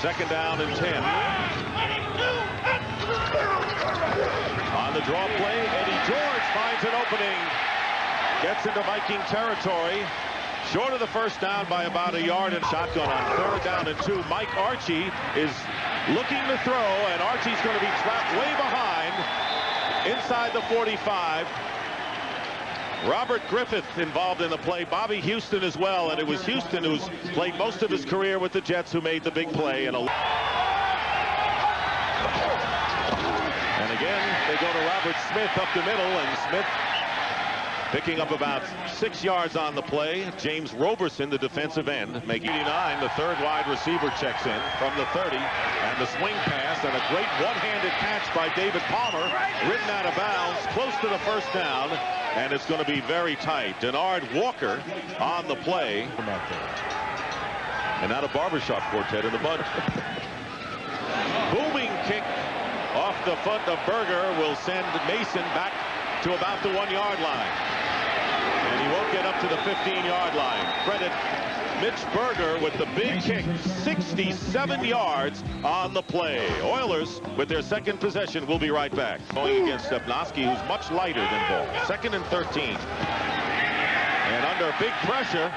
Second down and 10. On the draw play, Eddie George finds an opening. Gets into Viking territory. Short of the first down by about a yard, and shotgun on third down and 2. Mike Archie is looking to throw, and Archie's going to be trapped way behind inside the 45. Robert Griffith involved in the play, Bobby Houston as well, and it was Houston who's played most of his career with the Jets who made the big play. And again, they go to Robert Smith up the middle, and Smith picking up about 6 yards on the play. James Roberson, the defensive end, making 89. The third wide receiver checks in from the 30, and the swing pass and a great one-handed catch by David Palmer, written out of bounds, close to the first down, and it's going to be very tight. Denard Walker on the play, and now a barbershop quartet in the mud. Booming kick off the foot of Berger will send Mason back to about the 1 yard line. And he won't get up to the 15-yard line. Credit Mitch Berger with the big kick, 67 yards on the play. Oilers with their second possession will be right back. Going against Stepnoski, who's much lighter than Ball. 2nd and 13. And under big pressure,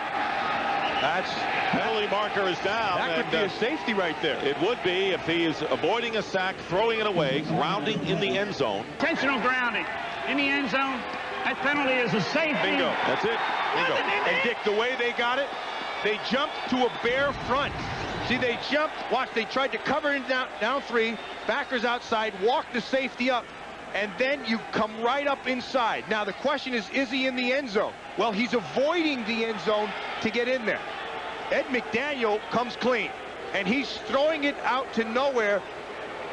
that's penalty marker is down. That could be a safety right there. It would be if he is avoiding a sack, throwing it away, grounding in the end zone. Intentional grounding in the end zone. That penalty is a safety. Bingo. That's it. Bingo. And Dick, the way they got it, they jumped to a bare front. See, they jumped. Watch, they tried to cover in down 3, backers outside, walk the safety up, and then you come right up inside. Now the question is he in the end zone? Well, he's avoiding the end zone to get in there. Ed McDaniel comes clean, and he's throwing it out to nowhere.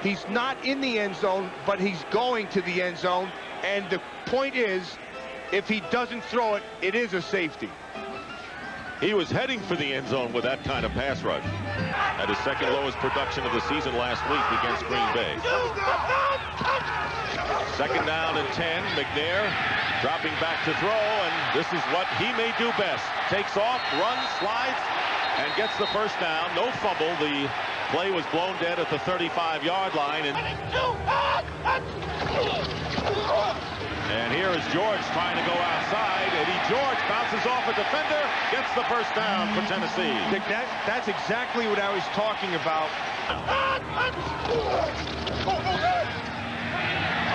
He's not in the end zone, but he's going to the end zone. And the point is, if he doesn't throw it, it is a safety. He was heading for the end zone with that kind of pass rush. At his second lowest production of the season last week against Green Bay. Second down and 10. McNair dropping back to throw, and this is what he may do best. Takes off, runs, slides, and gets the first down. No fumble. The play was blown dead at the 35-yard line. And here is George trying to go outside. Eddie George bounces off a defender, gets the first down for Tennessee. That's exactly what I was talking about.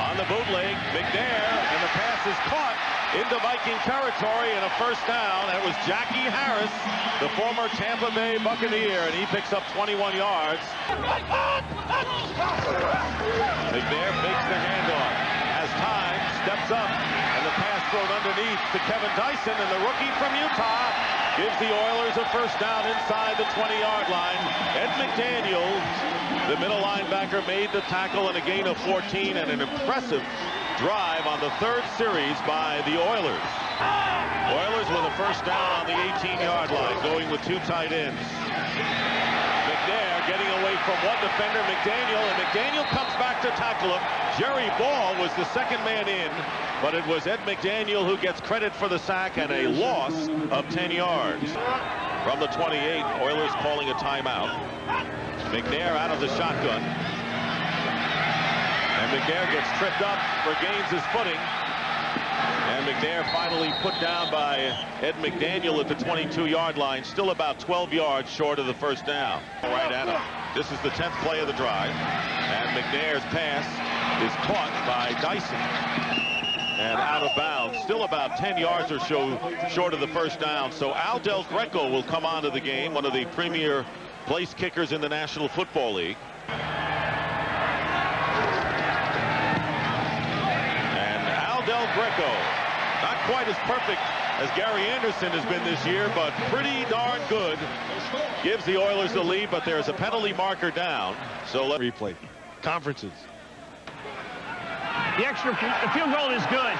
On the bootleg, McNair, and the pass is caught into Viking territory, and a first down. That was Jackie Harris, the former Tampa Bay Buccaneer, and he picks up 21 yards. McNair fakes the handoff, has time, steps up, and the pass thrown underneath to Kevin Dyson, and the rookie from Utah gives the Oilers a first down inside the 20-yard line. Ed McDaniel, the middle linebacker, made the tackle and a gain of 14, and an impressive drive on the third series by the Oilers. Oilers with a first down on the 18-yard line, going with 2 tight ends. McNair getting away from one defender, McDaniel, and McDaniel comes back to tackle him. Jerry Ball was the second man in, but it was Ed McDaniel who gets credit for the sack and a loss of 10 yards. From the 28, Oilers calling a timeout. McNair out of the shotgun. And McNair gets tripped up, regains his footing. And McNair finally put down by Ed McDaniel at the 22-yard line, still about 12 yards short of the first down. Right at him. This is the 10th play of the drive. And McNair's pass is caught by Dyson. And out of bounds, still about 10 yards or so short of the first down. So Al Del Greco will come onto the game, one of the premier place kickers in the National Football League. And Al Del Greco, not quite as perfect as Gary Anderson has been this year, but pretty darn good. Gives the Oilers the lead, but there's a penalty marker down. So let's replay. Conferences. The field goal is good.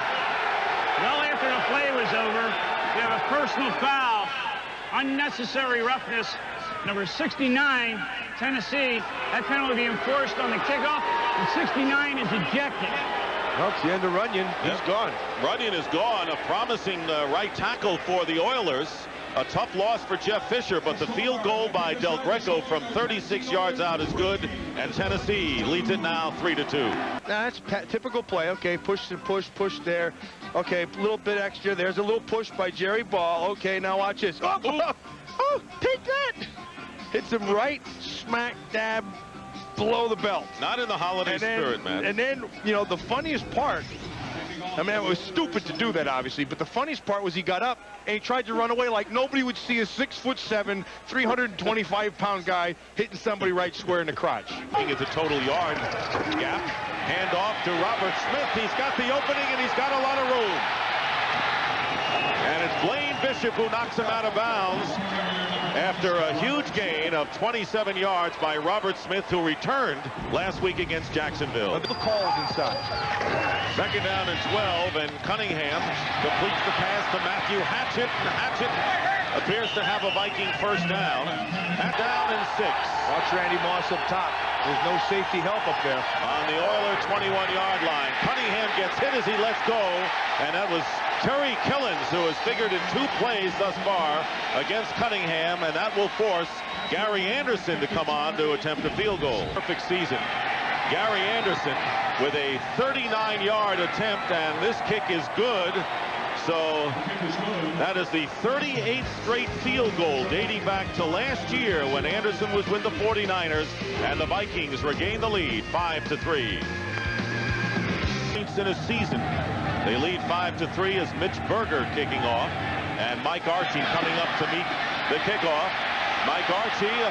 Well, after the play was over, we have a personal foul. Unnecessary roughness. Number 69, Tennessee. That penalty be enforced on the kickoff, and 69 is ejected. Well, it's the end of Runyon. He's gone. Runyon is gone. A promising right tackle for the Oilers. A tough loss for Jeff Fisher, but the field goal by Del Greco from 36 yards out is good, and Tennessee leads it now 3-2. That's typical play. Okay, push and push there. Okay, a little bit extra. There's a little push by Jerry Ball. Okay, now watch this. Oh, take that! Hits him right smack dab below the belt. Not in the holiday spirit, man. And then, you know, the funniest part, I mean, it was stupid to do that, obviously, but the funniest part was he got up and he tried to run away like nobody would see a 6'7", 325-pound guy hitting somebody right square in the crotch. It's a total yard gap. Hand off to Robert Smith. He's got the opening and he's got a lot of room. And it's Blaine Bishop who knocks him out of bounds after a huge gain of 27 yards by Robert Smith, who returned last week against Jacksonville. The call is inside. Second down and 12, and Cunningham completes the pass to Matthew Hatchett, and Hatchett appears to have a Viking first down. Down and 6. Watch Randy Moss up top. There's no safety help up there. On the Oiler 21-yard line. Cunningham gets hit as he lets go, and that was Terry Killens, who has figured in 2 plays thus far against Cunningham, and that will force Gary Anderson to come on to attempt a field goal. Perfect season. Gary Anderson with a 39-yard attempt, and this kick is good. So that is the 38th straight field goal dating back to last year when Anderson was with the 49ers and the Vikings regained the lead 5-3. In a season, they lead 5-3 as Mitch Berger kicking off, and Mike Archie coming up to meet the kickoff. Mike Archie,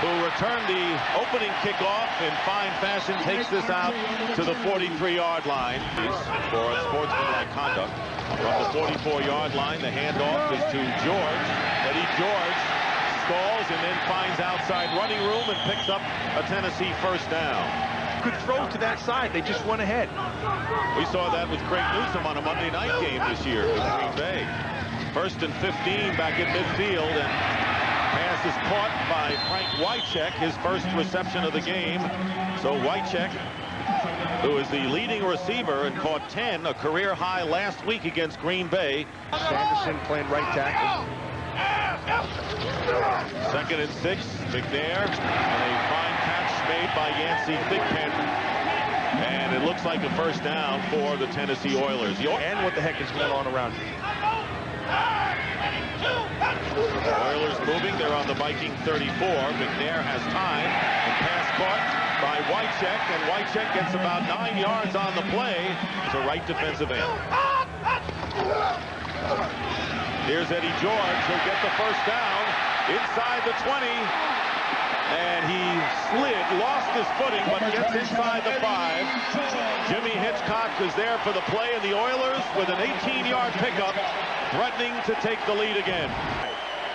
who returned the opening kickoff in fine fashion, takes this out to the 43-yard line for sportsmanlike conduct. From the 44-yard line, the handoff is to George. Eddie George stalls and then finds outside running room and picks up a Tennessee first down. Could throw to that side. They just went ahead. We saw that with Craig Newsome on a Monday night game this year with Green Bay. First and 15 back at midfield, and pass is caught by Frank Wycheck, his first reception of the game. So Wycheck, who is the leading receiver and caught 10, a career high last week against Green Bay. Sanderson playing right tackle. Second and 6, McNair, and a fine catch made by Yancey Thigpen, and it looks like a first down for the Tennessee Oilers. And what the heck is going on around here? Oilers moving, they're on the Viking 34. McNair has time, and pass caught by Wycheck, and Wycheck gets about 9 yards on the play. It's a right defensive end. Here's Eddie George, who'll get the first down inside the 20, and he slid, lost his footing, but gets inside the 5. Jimmy Hitchcock is there for the play, and the Oilers with an 18-yard pickup, threatening to take the lead again.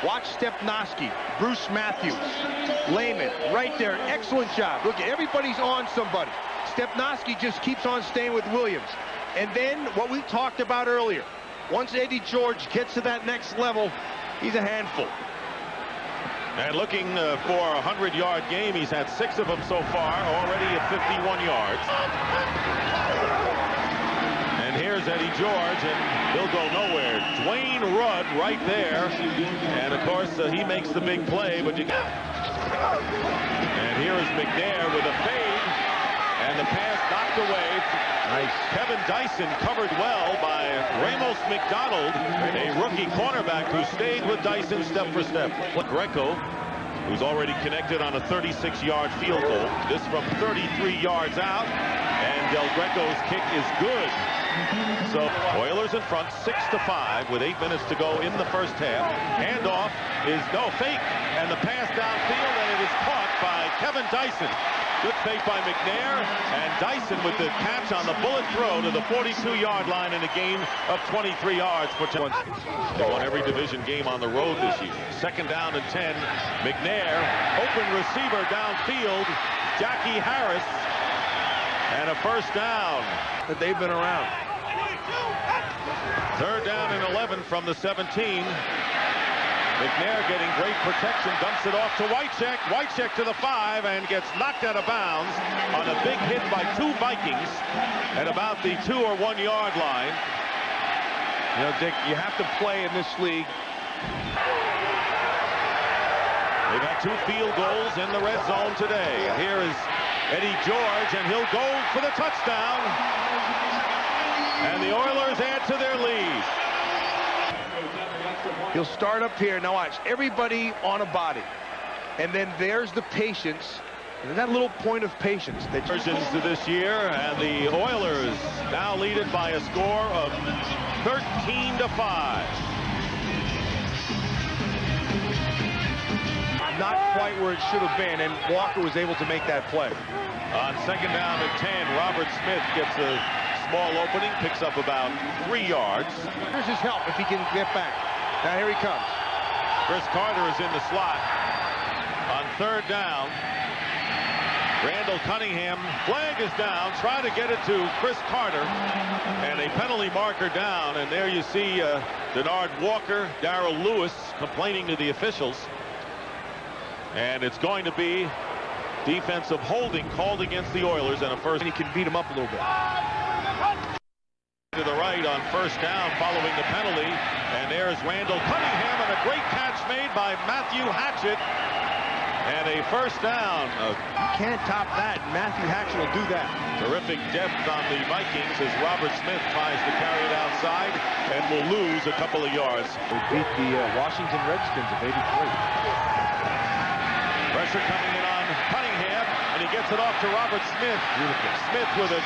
Watch Stepnoski, Bruce Matthews, Lehman, right there. Excellent job. Look, everybody's on somebody. Stepnoski just keeps on staying with Williams. And then what we talked about earlier, once Eddie George gets to that next level, he's a handful. And looking for a 100-yard game, he's had 6 of them so far, already at 51 yards. And here's Eddie George, and he'll go nowhere. Dwayne Rudd right there, and of course he makes the big play. But and here is McNair with a fade, and the pass knocked away. Nice. Kevin Dyson covered well by Ramos McDonald, a rookie cornerback who stayed with Dyson step for step. Greco, who's already connected on a 36-yard field goal. This from 33 yards out, and Del Greco's kick is good. So Oilers in front 6-5 with 8 minutes to go in the first half. Handoff is no fake, and the pass downfield, and it is caught by Kevin Dyson. Good fake by McNair, and Dyson with the catch on the bullet throw to the 42-yard line in a gain of 23 yards. They won every division game on the road this year. Second down and 10. McNair, open receiver downfield. Jackie Harris, and a first down. But they've been around. Third down and 11 from the 17. McNair getting great protection, dumps it off to Wycheck. Wycheck to the 5 and gets knocked out of bounds on a big hit by 2 Vikings at about the 2 or 1 yard line. You know, Dick, you have to play in this league They've had 2 field goals in the red zone today. And here is Eddie George, and he'll go for the touchdown. And the Oilers add to their lead. He'll start up here. Now watch, everybody on a body. And then there's the patience. And that little point of patience. That Versions to this year, and the Oilers now lead it by a score of 13-5. not quite where it should have been, and Walker was able to make that play. On 2nd down and 10, Robert Smith gets a small opening, picks up about 3 yards. Here's his help if he can get back. Now here he comes. Chris Carter is in the slot. On 3rd down, Randall Cunningham, flag is down, try to get it to Chris Carter, and a penalty marker down, and there you see Denard Walker, Darrell Lewis complaining to the officials, and it's going to be defensive holding called against the Oilers, and a first. And he can beat him up a little bit. To the right on 1st down following the penalty, and there's Randall Cunningham, and a great catch made by Matthew Hatchett. And a 1st down. You can't top that. Matthew Hatchett will do that. Terrific depth on the Vikings as Robert Smith tries to carry it outside and will lose a couple of yards. They beat the Washington Redskins of '83. Pressure coming in on Cunningham, and he gets it off to Robert Smith. Beautiful. Smith with a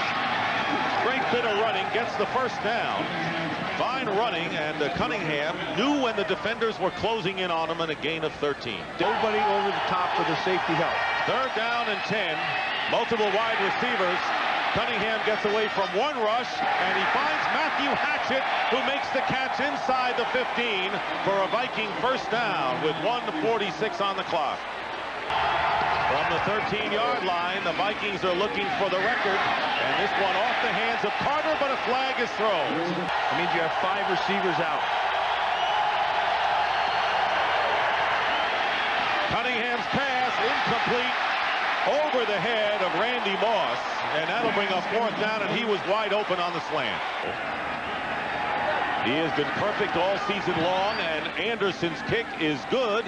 great bit of running, gets the 1st down. Fine running, and Cunningham knew when the defenders were closing in on him, and a gain of 13. Nobody over the top for the safety help. 3rd down and 10. Multiple wide receivers. Cunningham gets away from one rush, and he finds Matthew Hatchett, who makes the catch inside the 15 for a Viking 1st down with 1:46 on the clock. From the 13-yard line, the Vikings are looking for the record, and this one off the hands of Carter, but a flag is thrown. That means you have 5 receivers out. Cunningham's pass incomplete over the head of Randy Moss, and that'll bring up 4th down, and he was wide open on the slant. He has been perfect all season long, and Anderson's kick is good,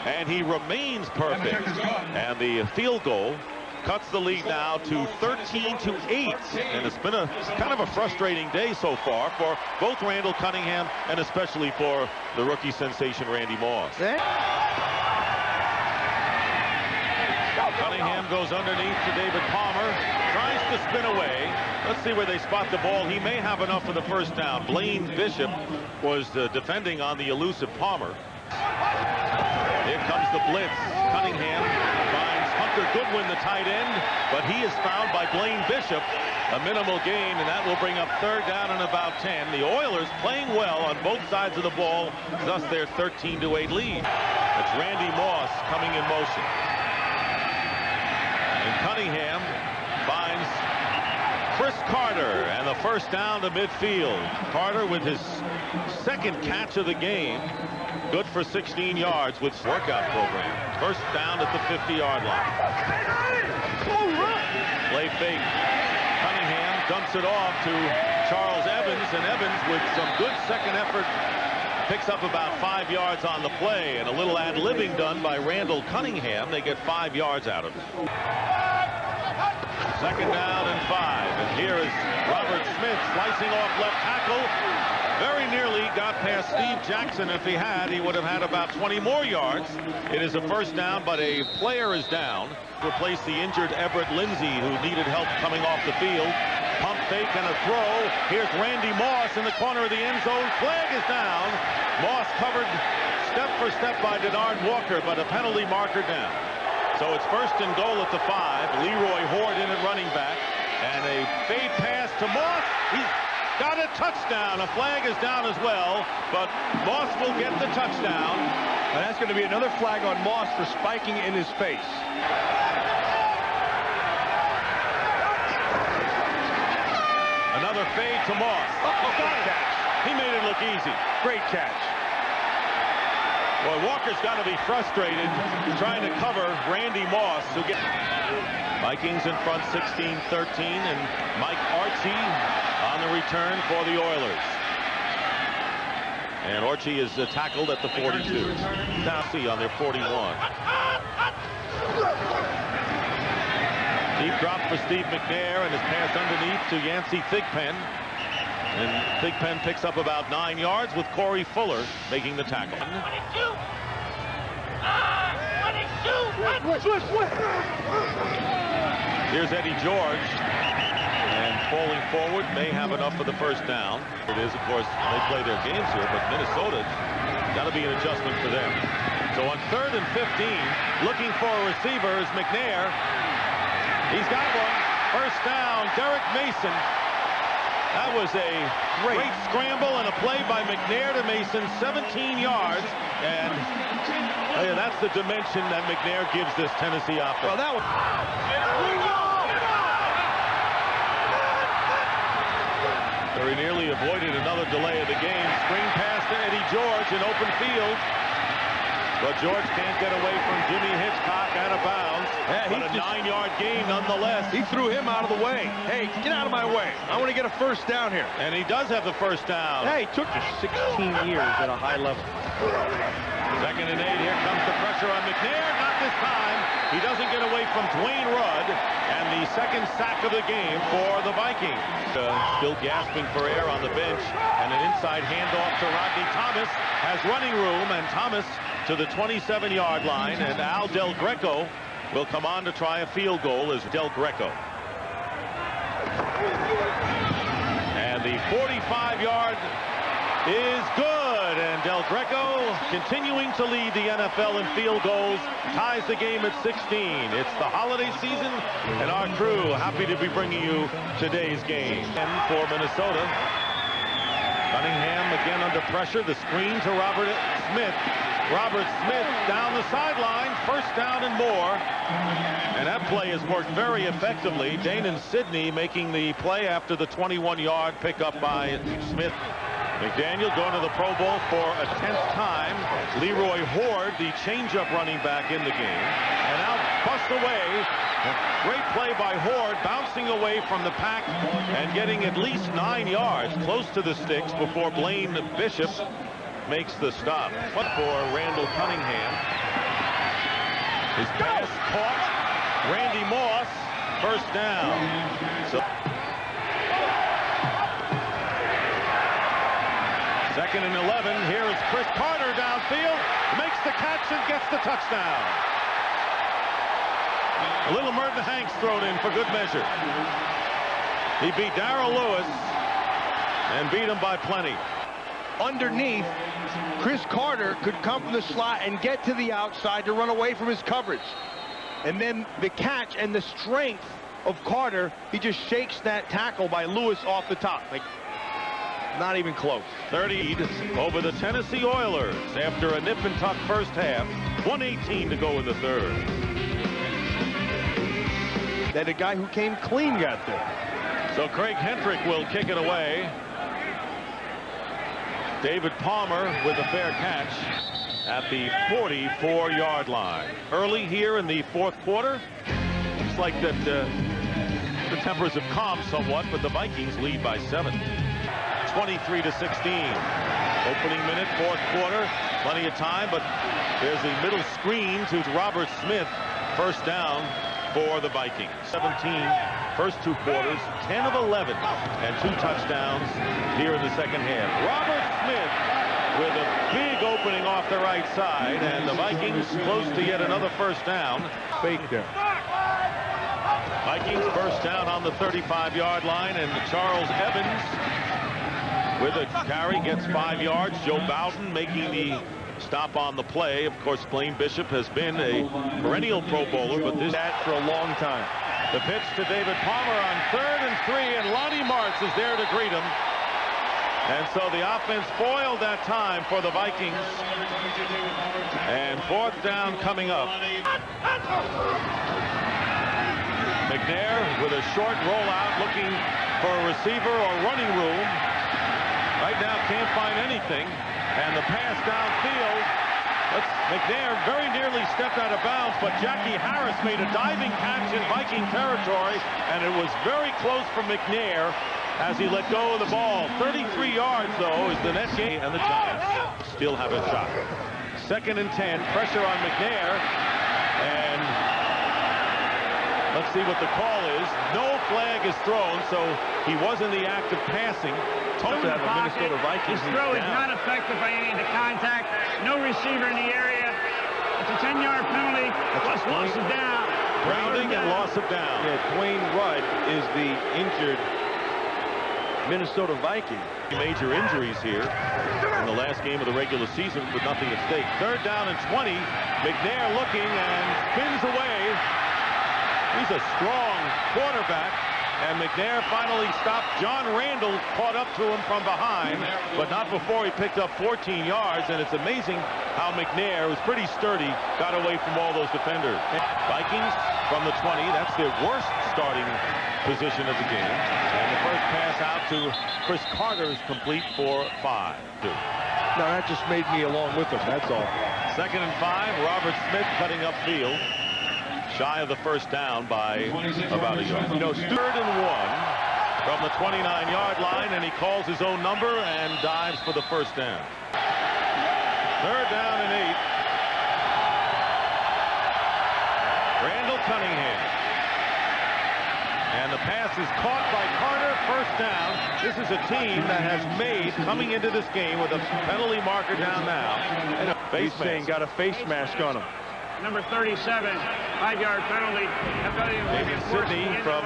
and he remains perfect. And the field goal cuts the lead now to 13-8, and it's been a kind of a frustrating day so far for both Randall Cunningham and especially for the rookie sensation Randy Moss. Cunningham goes underneath to David Palmer, tries to spin away. Let's see where they spot the ball. He may have enough for the 1st down. Blaine Bishop was defending on the elusive Palmer. Here comes the blitz. Cunningham finds Hunter Goodwin, the tight end, but he is found by Blaine Bishop. A minimal gain, and that will bring up 3rd down and about 10. The Oilers playing well on both sides of the ball, thus their 13-8 lead. It's Randy Moss coming in motion. And Cunningham finds Chris Carter, and the 1st down to midfield. Carter with his 2nd catch of the game. Good for 16 yards with workout program. 1st down at the 50-yard line. Play fake. Cunningham dumps it off to Charles Evans, and Evans with some good 2nd effort picks up about 5 yards on the play, and a little ad-libbing done by Randall Cunningham. They get 5 yards out of it. 2nd down and 5, and here is Robert Smith slicing off left tackle. Very nearly got past Steve Jackson. If he had, he would have had about 20 more yards. It is a 1st down, but a player is down. Replace the injured Everett Lindsey, who needed help coming off the field. Pump fake and a throw. Here's Randy Moss in the corner of the end zone. Flag is down. Moss covered step for step by Denard Walker, but a penalty marker down. So it's 1st and goal at the 5. Leroy Horde in at running back, and a fade pass to Moss. He's got a touchdown. A flag is down as well, but Moss will get the touchdown. And that's going to be another flag on Moss for spiking in his face. Another fade to Moss. Good catch. He made it look easy. Great catch. Boy, Walker's got to be frustrated trying to cover Randy Moss. Who gets Vikings in front 16-13, and Mike Archie on the return for the Oilers. And Orchie is tackled at the 42. Now see on their 41. Deep drop for Steve McNair, and his pass underneath to Yancey Thigpen. And Thigpen picks up about 9 yards with Corey Fuller making the tackle. Here's Eddie George, and falling forward may have enough for the first down. It is, of course, they play their games here, but Minnesota got to be an adjustment for them. So on 3rd and 15, looking for a receiver is McNair. He's got one. First down, Derek Mason. That was a great scramble and a play by McNair to Mason, 17 yards. And that's the dimension that McNair gives this Tennessee offense. Well, that was... Very nearly avoided another delay of the game. Screen pass to Eddie George in open field. But George can't get away from Jimmy Hitchcock out of bounds. Yeah, but a 9-yard gain nonetheless. He threw him out of the way. Hey, get out of my way. I want to get a first down here. And he does have the first down. Hey, it took just 16 years at a high level. 2nd and 8. Here comes the pressure on McNair. Not this time. He doesn't get away from Dwayne Rudd. And the 2nd sack of the game for the Vikings. Still gasping for air on the bench. And an inside handoff to Rodney Thomas. Has running room, and Thomas to the 27-yard line, and Al Del Greco will come on to try a field goal as Del Greco. And the 45-yard is good, and Del Greco, continuing to lead the NFL in field goals, ties the game at 16. It's the holiday season, and our crew happy to be bringing you today's game. And for Minnesota, Cunningham again under pressure. The screen to Robert Smith. Robert Smith down the sideline, first down and more. And that play has worked very effectively. Danon Sidney making the play after the 21-yard pickup by Smith. McDaniel going to the Pro Bowl for a 10th time. Leroy Horde, the changeup running back in the game. And now bust away. Great play by Horde, bouncing away from the pack and getting at least 9 yards close to the sticks before Blaine Bishop makes the stop. But for Randall Cunningham. His pass caught. Randy Moss, first down. So 2nd and 11. Here is Chris Carter downfield. Makes the catch and gets the touchdown. A little Merton Hanks thrown in for good measure. He beat Darrell Lewis and beat him by plenty. Underneath, Chris Carter could come from the slot and get to the outside to run away from his coverage. And then the catch and the strength of Carter, he just shakes that tackle by Lewis off the top. Like, not even close. 30 over the Tennessee Oilers after a nip and tuck first half. 1:18 to go in the 3rd. That the guy who came clean got there. So Craig Hendrick will kick it away. David Palmer with a fair catch at the 44-yard line. Early here in the 4th quarter. Looks like that the tempers have calmed somewhat, but the Vikings lead by 7. 23-16. Opening minute, 4th quarter. Plenty of time, but there's a middle screen to Robert Smith. First down for the Vikings. 17 first 2 quarters, 10 of 11, and 2 touchdowns here in the 2nd half. Robert Smith with a big opening off the right side, and the Vikings close to yet another first down. Fake there. Vikings first down on the 35-yard line, and Charles Evans with a carry gets 5 yards. Joe Bowden making the stop on the play. Of course, Blaine Bishop has been a perennial Pro Bowler, but this that for a long time. The pitch to David Palmer on 3rd and 3, and Lonnie Martz is there to greet him. And so the offense foiled that time for the Vikings. And 4th down coming up. McNair with a short rollout, looking for a receiver or running room. Right now can't find anything. And the pass downfield. McNair very nearly stepped out of bounds, but Jackie Harris made a diving catch in Viking territory, and it was very close for McNair. as he let go of the ball. 33 yards, though, is the net gain, and the Giants still have a shot. 2nd and 10, pressure on McNair, and let's see what the call is. No flag is thrown, so he was in the act of passing. To have a Minnesota Vikings. His throw is not affected by any of the contact. No receiver in the area. It's a 10-yard penalty. Plus loss of down. Grounding and loss of down. Yeah, Dwayne Rudd is the injured Minnesota Viking. Major injuries here in the last game of the regular season with nothing at stake. 3rd down and 20. McNair looking and spins away. He's a strong quarterback, and McNair finally stopped. John Randall caught up to him from behind, but not before he picked up 14 yards, and it's amazing how McNair, who's pretty sturdy, got away from all those defenders. Vikings from the 20, that's their worst starting position of the game. And the first pass out to Chris Carter is complete for 5. No, that just made me along with him, that's all. 2nd and 5, Robert Smith cutting upfield. Shy of the first down by about a yard. 3rd and 1 from the 29-yard line, and he calls his own number and dives for the first down. 3rd down and 8. Randall Cunningham. And the pass is caught by Carter. First down. This is a team that has made, coming into this game with a penalty marker down now. And a face mask. Got a face mask on him. Number 37, 5-yard penalty. David Sidney from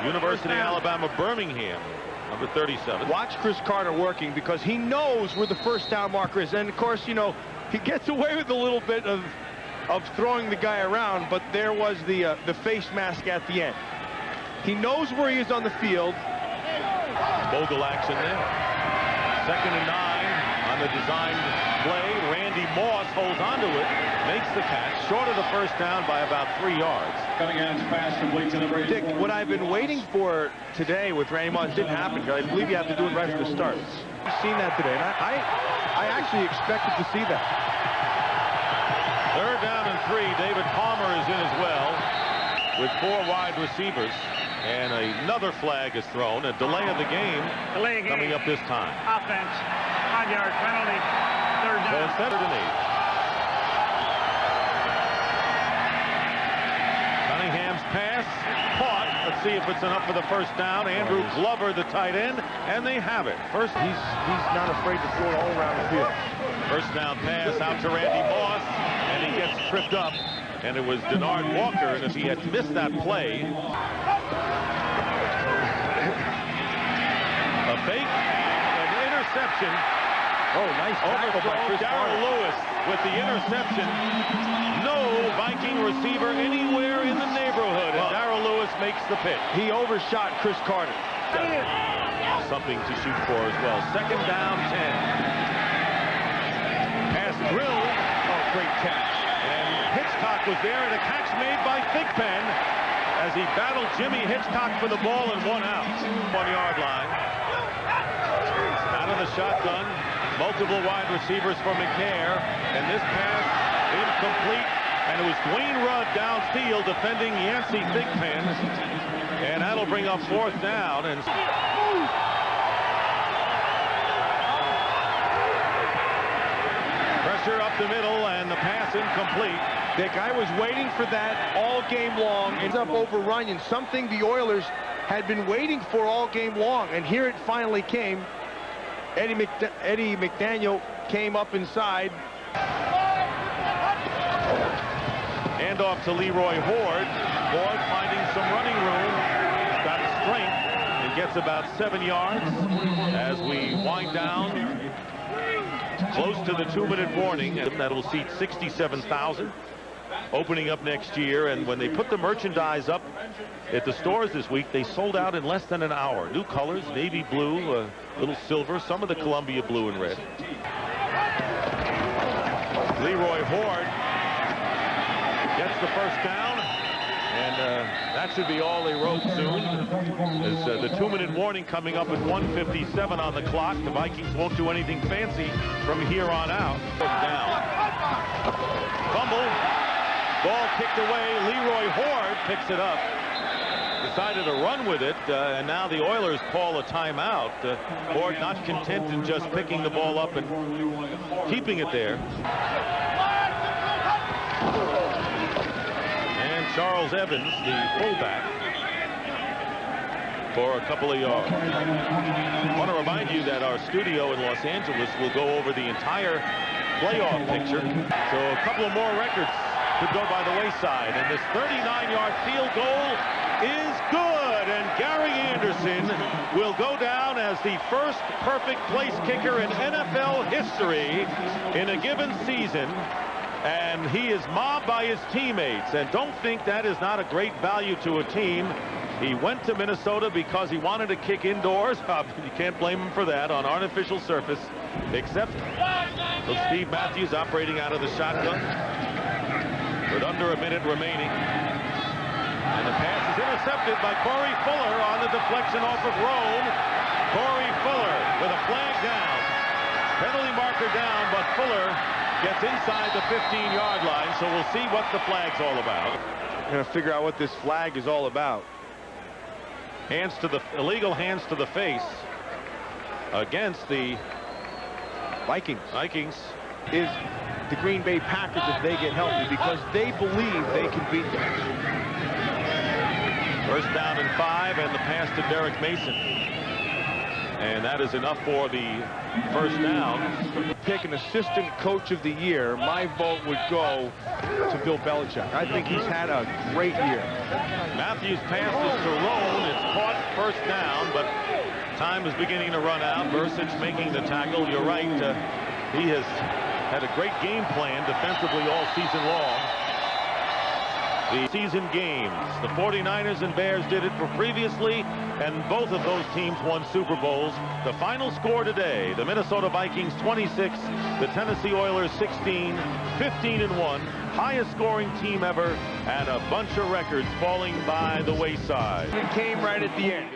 University of Alabama, Birmingham, number 37. Watch Chris Carter working, because he knows where the first down marker is. And, of course, you know, he gets away with a little bit of throwing the guy around, but there was the face mask at the end. He knows where he is on the field. Bogle action there. 2nd and 9 on the designed play. Randy Moss holds onto it, makes the catch, short of the first down by about 3 yards. Dick, what I've been waiting for today with Randy Moss didn't happen. I believe you have to do it right from the start. I've seen that today, and I actually expected to see that. 3rd down and 3. David Palmer is in as well with 4 wide receivers. And another flag is thrown. A delay of the game coming up this time. Offense, 5-yard penalty, 3rd down. So it's 3rd and 8. Cunningham's pass caught. Let's see if it's enough for the first down. Andrew Glover, the tight end, and they have it. First, he's not afraid to throw it all around the field. First down pass out to Randy Moss, and he gets tripped up. And it was Denard Walker, and if he had missed that play, a fake, an interception. Oh, nice tackle by Chris Darrell Lewis with the interception. No Viking receiver anywhere in the neighborhood, and Darrell Lewis makes the pick. He overshot Chris Carter. Something to shoot for as well. 2nd down, 10. Pass drilled. Oh, great catch. Hitchcock was there, and a catch made by Thigpen as he battled Jimmy Hitchcock for the ball and 1 out. 1-yard line. Out of the shotgun. Multiple wide receivers for McNair, and this pass incomplete. And it was Dwayne Rudd downfield defending Yancey Thigpen, and that'll bring up 4th down. And pressure up the middle, and the pass incomplete. Dick, I was waiting for that all game long. Ends up overrun, and something the Oilers had been waiting for all game long, and here it finally came. Eddie McDaniel came up inside. Handoff to Leroy Horde. Horde finding some running room. Got strength and gets about 7 yards as we wind down close to the 2-minute warning. And that'll seat 67,000. Opening up next year, and when they put the merchandise up at the stores this week, they sold out in less than an hour. New colors, navy blue, a little silver, some of the Columbia blue and red. Leroy Horde gets the first down, and that should be all they wrote soon. As the 2-minute warning coming up at 1:57 on the clock. The Vikings won't do anything fancy from here on out. Down. Fumble. Ball kicked away. Leroy Horde picks it up. decided to run with it, and now the Oilers call a timeout. Ford not content in just picking the ball up and keeping it there. And Charles Evans, the fullback, for a couple of yards. I want to remind you that our studio in Los Angeles will go over the entire playoff picture. So a couple of more records could go by the wayside. And this 39-yard field goal is good. And Gary Anderson will go down as the first perfect place kicker in NFL history in a given season. And he is mobbed by his teammates. And don't think that is not a great value to a team. He went to Minnesota because he wanted to kick indoors. You can't blame him for that on artificial surface, except for Steve Matthews operating out of the shotgun with under a minute remaining. And the pass is intercepted by Corey Fuller on the deflection off of Roan. Corey Fuller with a flag down. Penalty marker down, but Fuller gets inside the 15-yard line, so we'll see what the flag's all about. Gonna figure out what this flag is all about. Hands to the illegal hands to the face against the Vikings. Is the Green Bay Packers if they get healthy, because they believe they can beat them. First down and 5, and the pass to Derek Mason. And that is enough for the first down. Pick an assistant coach of the year, my vote would go to Bill Belichick. I think he's had a great year. Matthews passes to Roan. It's caught, first down, but time is beginning to run out. Bursic making the tackle. You're right. He has had a great game plan defensively all season long. The season games. The 49ers and Bears did it for previously, and both of those teams won Super Bowls. The final score today, the Minnesota Vikings 26, the Tennessee Oilers 16, 15-1, highest scoring team ever, and a bunch of records falling by the wayside. It came right at the end.